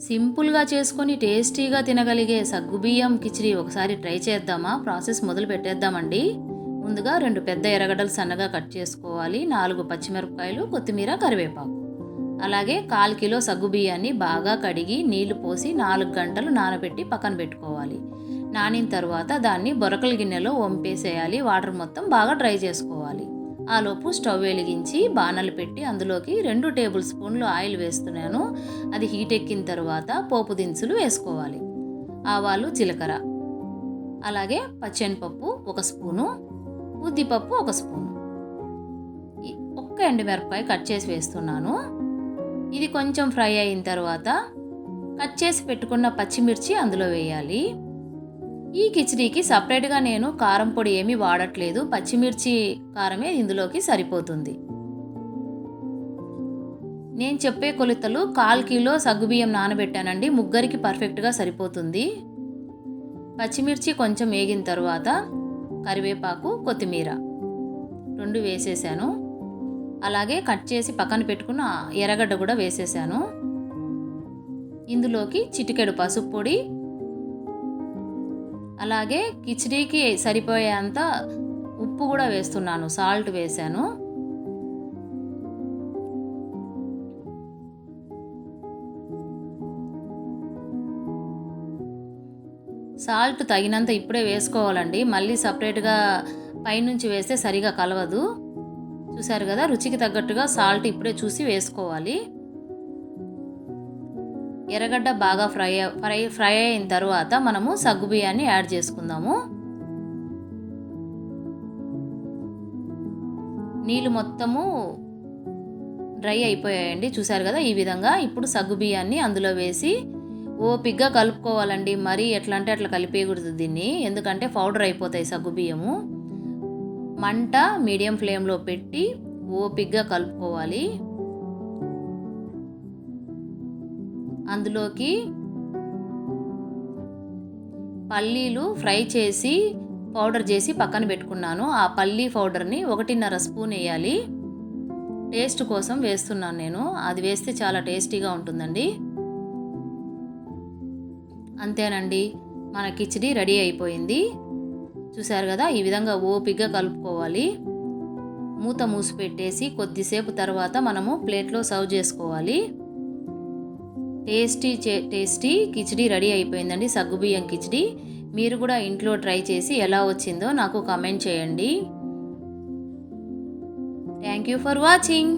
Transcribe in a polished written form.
సింపుల్గా చేసుకొని టేస్టీగా తినగలిగే సగ్గుబియ్యం కిచిడి ఒకసారి ట్రై చేద్దామా? ప్రాసెస్ మొదలు పెట్టేద్దామండి. ముందుగా 2 పెద్ద ఎర్రగడ్డలు సన్నగా కట్ చేసుకోవాలి. 4 పచ్చిమిరపకాయలు, కొత్తిమీర, కరివేపాకు. అలాగే 1/4 కిలో సగ్గుబియ్యాన్ని బాగా కడిగి నీళ్లు పోసి 4 గంటలు నానబెట్టి పక్కన పెట్టుకోవాలి. నానిన తర్వాత దాన్ని బొరకల గిన్నెలో వంపేసేయాలి. వాటర్ మొత్తం బాగా డ్రై చేసుకోవాలి. ఆలోపు స్టవ్ వెలిగించి బాణలు పెట్టి అందులోకి 2 టేబుల్ స్పూన్లు ఆయిల్ వేస్తున్నాను. అది హీట్ ఎక్కిన తర్వాత పోపు దినుసులు వేసుకోవాలి. ఆవాలు, జీలకర్ర, అలాగే పచ్చెనపప్పు 1 స్పూను, ఉద్దిపప్పు 1 స్పూను, ఒక్క ఎండుమిరపకాయ కట్ చేసి వేస్తున్నాను. ఇది కొంచెం ఫ్రై అయిన తర్వాత కట్ చేసి పెట్టుకున్న పచ్చిమిర్చి అందులో వేయాలి. ఈ కిచిడీకి సపరేట్గా నేను కారం పొడి ఏమీ వాడట్లేదు. పచ్చిమిర్చి కారమే ఇందులోకి సరిపోతుంది. నేను చెప్పే కొలతలు 1/4 కిలో సగ్గుబియ్యం నానబెట్టానండి. ముగ్గురికి పర్ఫెక్ట్గా సరిపోతుంది. పచ్చిమిర్చి కొంచెం వేగిన తర్వాత కరివేపాకు, కొత్తిమీర 2 వేసేసాను. అలాగే కట్ చేసి పక్కన పెట్టుకున్న ఎర్రగడ్డ కూడా వేసేసాను. ఇందులోకి చిటికెడు పసుపు పొడి, అలాగే కిచిడీకి సరిపోయేంత ఉప్పు కూడా వేస్తున్నాను. సాల్ట్ వేసాను. సాల్ట్ తగినంత ఇప్పుడే వేసుకోవాలండి. మళ్ళీ సపరేట్గా పైనుంచి వేస్తే సరిగా కలవదు. చూసారు కదా, రుచికి తగ్గట్టుగా సాల్ట్ ఇప్పుడే చూసి వేసుకోవాలి. ఎర్రగడ్డ బాగా ఫ్రై అయిన తర్వాత మనము సగ్గుబియ్యాన్ని యాడ్ చేసుకుందాము. నీళ్ళు మొత్తము డ్రై అయిపోయాయండి. చూసారు కదా, ఈ విధంగా. ఇప్పుడు సగ్గుబియ్యాన్ని అందులో వేసి ఓపిగ్గా కలుపుకోవాలండి. మరీ ఎట్లా అంటే అట్లా కలిపేయకూడదు దీన్ని, ఎందుకంటే పౌడర్ అయిపోతాయి సగ్గుబియ్యము. మంట మీడియం ఫ్లేమ్లో పెట్టి ఓపిగ్గా కలుపుకోవాలి. అందులోకి పల్లీలు ఫ్రై చేసి పౌడర్ చేసి పక్కన పెట్టుకున్నాను. ఆ పల్లీ పౌడర్ని 1.5 స్పూన్ వేయాలి. టేస్ట్ కోసం వేస్తున్నాను నేను. అది వేస్తే చాలా టేస్టీగా ఉంటుందండి. అంతేనండి, మన కిచిడి రెడీ అయిపోయింది. చూసారు కదా, ఈ విధంగా ఓపిగ్గా కలుపుకోవాలి. మూత మూసి పెట్టేసి కొద్దిసేపు తర్వాత మనము ప్లేట్లో సర్వ్ చేసుకోవాలి. టేస్టీ కిచిడి రెడీ అయిపోయిందండి, సగ్గుబియ్యం కిచిడి. మీరు కూడా ఇంట్లో ట్రై చేసి ఎలా వచ్చిందో నాకు కామెంట్ చేయండి. Thank you for watching.